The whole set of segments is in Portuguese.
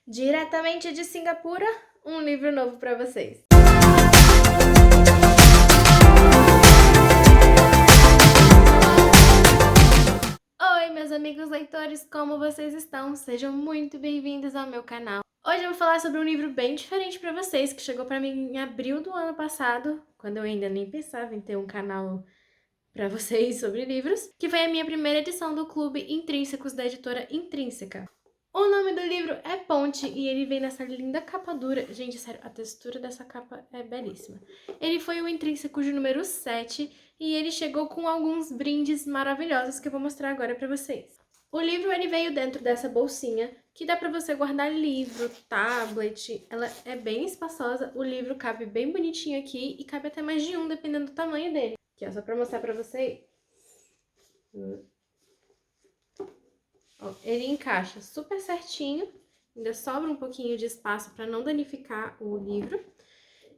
Diretamente de Singapura, um livro novo para vocês. Oi, meus amigos leitores, como vocês estão? Sejam muito bem-vindos ao meu canal. Hoje eu vou falar sobre um livro bem diferente para vocês, que chegou para mim em abril do ano passado, quando eu ainda nem pensava em ter um canal para vocês sobre livros, que foi a minha primeira edição do Clube Intrínsecos da editora Intrínseca. O nome do livro é Ponte e ele vem nessa linda capa dura. Gente, sério, a textura dessa capa é belíssima. Ele foi o Intrínseco de número 7 e ele chegou com alguns brindes maravilhosos que eu vou mostrar agora pra vocês. O livro ele veio dentro dessa bolsinha que dá pra você guardar livro, tablet. Ela é bem espaçosa, o livro cabe bem bonitinho aqui e cabe até mais de um, dependendo do tamanho dele. Aqui, ó, só pra mostrar pra vocês. Ó, ele encaixa super certinho, ainda sobra um pouquinho de espaço para não danificar o livro.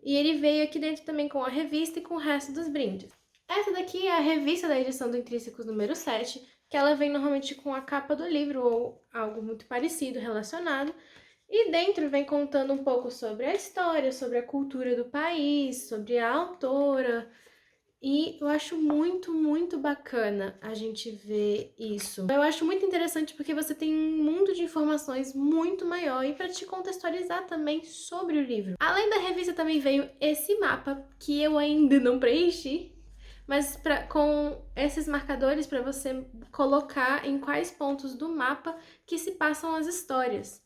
E ele veio aqui dentro também com a revista e com o resto dos brindes. Essa daqui é a revista da edição do Intrínsecos número 7, que ela vem normalmente com a capa do livro ou algo muito parecido relacionado. E dentro vem contando um pouco sobre a história, sobre a cultura do país, sobre a autora. E eu acho muito bacana a gente ver isso. Eu acho muito interessante porque você tem um mundo de informações muito maior e para te contextualizar também sobre o livro. Além da revista também veio esse mapa que eu ainda não preenchi, mas com esses marcadores para você colocar em quais pontos do mapa que se passam as histórias.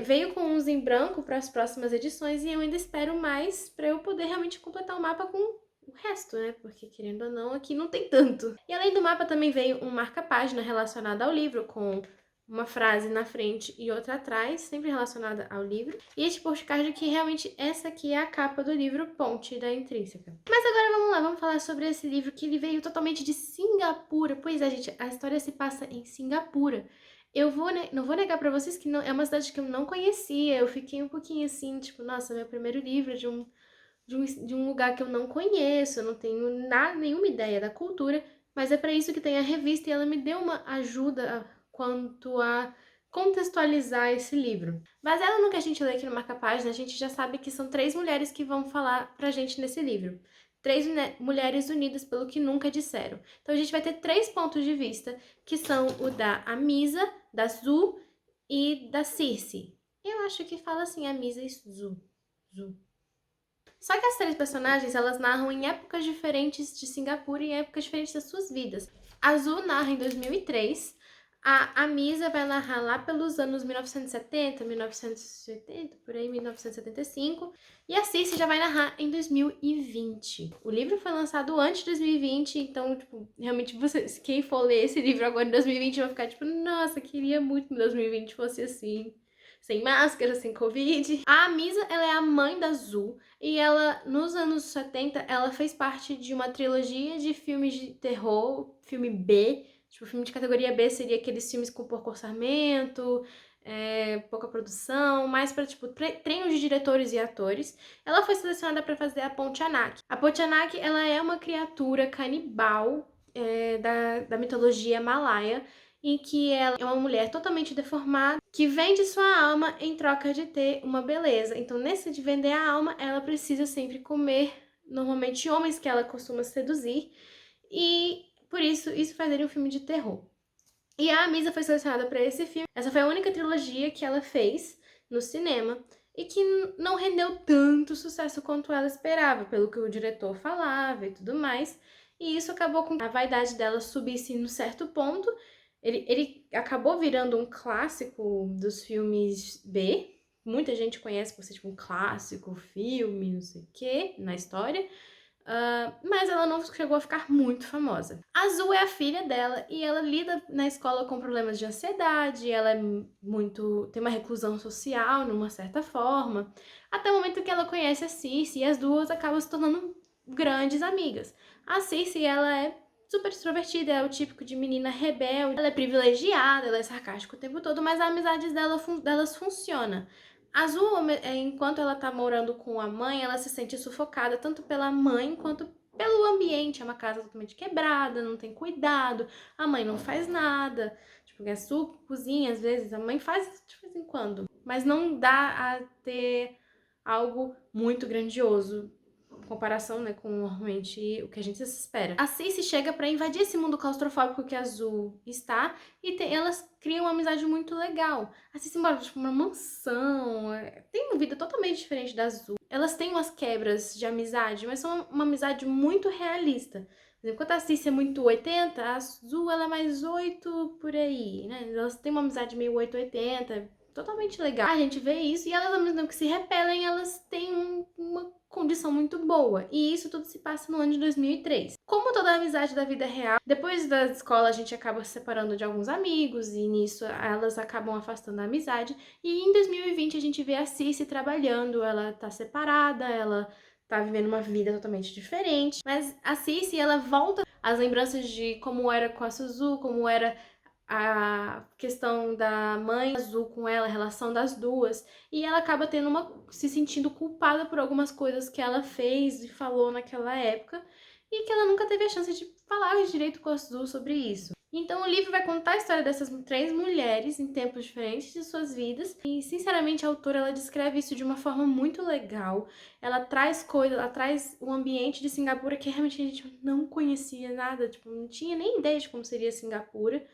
Veio com uns em branco para as próximas edições e eu ainda espero mais para eu poder realmente completar o mapa com o resto, né? Porque, querendo ou não, aqui não tem tanto. E além do mapa também veio um marca-página relacionado ao livro, com uma frase na frente e outra atrás, sempre relacionada ao livro. E este postcard aqui, realmente, essa aqui é a capa do livro Ponte, da Intrínseca. Mas agora vamos lá, vamos falar sobre esse livro que ele veio totalmente de Singapura. Pois é, gente, a história se passa em Singapura. Não vou negar pra vocês que não, é uma cidade que eu não conhecia. Eu fiquei um pouquinho assim, tipo, nossa, meu primeiro livro de um lugar que eu não conheço, eu não tenho nenhuma ideia da cultura, mas é para isso que tem a revista e ela me deu uma ajuda quanto a contextualizar esse livro. Baseado no que a gente lê aqui no marca-página, a gente já sabe que são 3 mulheres que vão falar pra gente nesse livro. 3 mulheres unidas pelo que nunca disseram. Então a gente vai ter 3 pontos de vista, que são o da Amisa, da Zu e da Circe. Eu acho que fala assim, Amisa e Zu. Só que as 3 personagens, elas narram em épocas diferentes de Singapura e em épocas diferentes das suas vidas. A Zu narra em 2003, a Misa vai narrar lá pelos anos 1970, 1980, por aí, 1975, e a Circe já vai narrar em 2020. O livro foi lançado antes de 2020, então, tipo, realmente, quem for ler esse livro agora em 2020 vai ficar tipo, nossa, queria muito que 2020 fosse assim. Sem máscara, sem Covid. A Misa, ela é a mãe da Zu e ela, nos anos 70, ela fez parte de uma trilogia de filmes de terror, filme B. Tipo, filme de categoria B seria aqueles filmes com pouco orçamento, pouca produção, mais para tipo, treinos de diretores e atores. Ela foi selecionada para fazer a Pontianak. A Pontianak, ela é uma criatura canibal da mitologia malaia, em que ela é uma mulher totalmente deformada, que vende sua alma em troca de ter uma beleza. Então, nesse de vender a alma, ela precisa sempre comer, normalmente, homens que ela costuma seduzir, e por isso faz dele um filme de terror. E a Misa foi selecionada para esse filme. Essa foi a única trilogia que ela fez no cinema e que não rendeu tanto sucesso quanto ela esperava, pelo que o diretor falava e tudo mais. E isso acabou com a vaidade dela subisse num certo ponto. Ele acabou virando um clássico dos filmes B. Muita gente conhece por ser tipo um clássico, filme, não sei o que, na história. Mas ela não chegou a ficar muito famosa. A Zu é a filha dela e ela lida na escola com problemas de ansiedade, ela tem uma reclusão social, numa certa forma, até o momento que ela conhece a Circe e as duas acabam se tornando grandes amigas. A Circe, ela é super extrovertida, é o típico de menina rebelde, ela é privilegiada, ela é sarcástica o tempo todo, mas a amizade delas funciona. A Zu, enquanto ela tá morando com a mãe, ela se sente sufocada tanto pela mãe quanto pelo ambiente, é uma casa totalmente quebrada, não tem cuidado, a mãe não faz nada, tipo, é suco, cozinha, às vezes, a mãe faz de vez em quando, mas não dá a ter algo muito grandioso em comparação, né, com normalmente o que a gente se espera. A Cici chega pra invadir esse mundo claustrofóbico que a Azul está e elas criam uma amizade muito legal. A Cici mora, tipo, numa mansão, tem uma vida totalmente diferente da Azul. Elas têm umas quebras de amizade, mas são uma amizade muito realista. Enquanto a Cici é muito 80, a Azul ela é mais 8 por aí, né? Elas têm uma amizade meio 880, totalmente legal. A gente vê isso e elas, ao mesmo tempo que se repelem, elas têm uma condição muito boa. E isso tudo se passa no ano de 2003. Como toda amizade da vida real, depois da escola a gente acaba se separando de alguns amigos e nisso elas acabam afastando a amizade. E em 2020 a gente vê a Cici trabalhando, ela tá separada, ela tá vivendo uma vida totalmente diferente. Mas a Cici, ela volta às lembranças de como era com a Suzu, como era a questão da mãe Azul com ela, a relação das duas, e ela acaba se sentindo culpada por algumas coisas que ela fez e falou naquela época, e que ela nunca teve a chance de falar direito com a Azul sobre isso. Então o livro vai contar a história dessas 3 mulheres em tempos diferentes de suas vidas, e sinceramente a autora ela descreve isso de uma forma muito legal. Ela traz coisas, ela traz o ambiente de Singapura que realmente a gente não conhecia nada, tipo, não tinha nem ideia de como seria Singapura.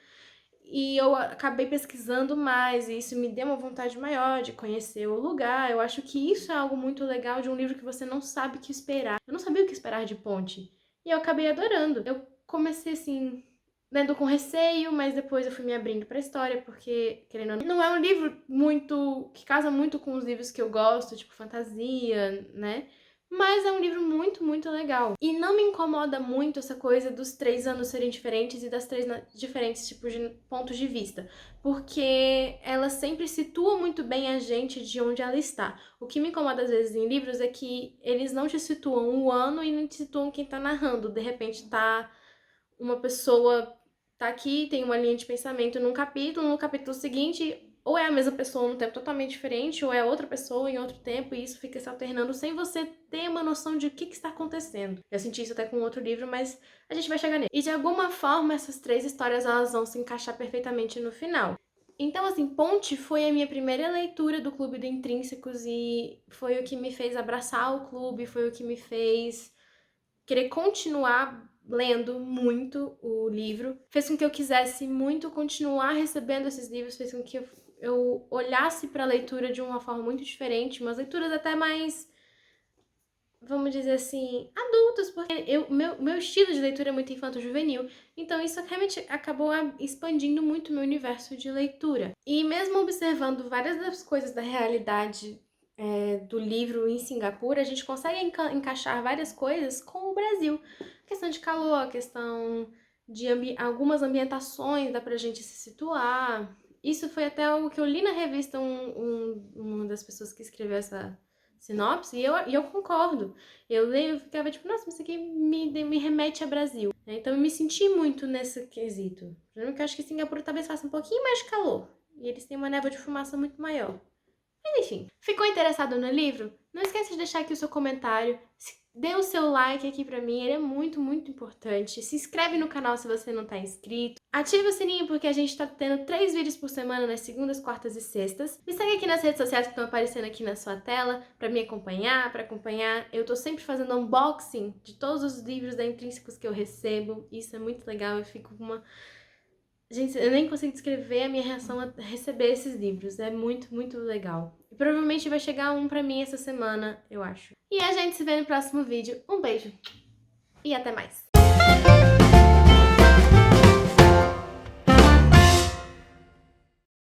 E eu acabei pesquisando mais, e isso me deu uma vontade maior de conhecer o lugar. Eu acho que isso é algo muito legal de um livro que você não sabe o que esperar. Eu não sabia o que esperar de Ponte. E eu acabei adorando. Eu comecei assim, lendo com receio, mas depois eu fui me abrindo pra história, porque, querendo ou não é um livro muito que casa muito com os livros que eu gosto, tipo fantasia, né? Mas é um livro muito, muito legal. E não me incomoda muito essa coisa dos 3 anos serem diferentes e das 3 diferentes tipos de pontos de vista. Porque ela sempre situa muito bem a gente de onde ela está. O que me incomoda às vezes em livros é que eles não te situam o ano e não te situam quem tá narrando. De repente tá uma pessoa tá aqui, tem uma linha de pensamento num capítulo, no capítulo seguinte ou é a mesma pessoa num tempo totalmente diferente, ou é outra pessoa em outro tempo, e isso fica se alternando sem você ter uma noção de o que está acontecendo. Eu senti isso até com outro livro, mas a gente vai chegar nele. E de alguma forma, essas 3 histórias elas vão se encaixar perfeitamente no final. Então, assim, Ponte foi a minha primeira leitura do Clube do Intrínsecos e foi o que me fez abraçar o clube, foi o que me fez querer continuar lendo muito o livro, fez com que eu quisesse muito continuar recebendo esses livros, fez com que eu olhasse para a leitura de uma forma muito diferente, umas leituras até mais, vamos dizer assim, adultas, porque meu estilo de leitura é muito infanto-juvenil, então isso realmente acabou expandindo muito o meu universo de leitura. E mesmo observando várias das coisas da realidade do livro em Singapura, a gente consegue encaixar várias coisas com o Brasil. A questão de calor, a questão de algumas ambientações, dá pra gente se situar. Isso foi até algo que eu li na revista, uma das pessoas que escreveu essa sinopse, e eu concordo. Eu leio e ficava tipo, nossa, isso aqui me remete a Brasil. Então eu me senti muito nesse quesito. Porque eu acho que Singapura talvez faça um pouquinho mais de calor. E eles têm uma névoa de fumaça muito maior. Mas enfim, ficou interessado no livro? Não esqueça de deixar aqui o seu comentário. Dê o seu like aqui pra mim, ele é muito, muito importante. Se inscreve no canal se você não tá inscrito. Ative o sininho porque a gente tá tendo 3 vídeos por semana nas segundas, quartas e sextas. Me segue aqui nas redes sociais que estão aparecendo aqui na sua tela pra me acompanhar, pra acompanhar. Eu tô sempre fazendo unboxing de todos os livros da Intrínsecos que eu recebo. Isso é muito legal, eu fico com uma... Gente, eu nem consigo descrever a minha reação a receber esses livros. É muito, muito legal. E provavelmente vai chegar um pra mim essa semana, eu acho. E a gente se vê no próximo vídeo. Um beijo e até mais!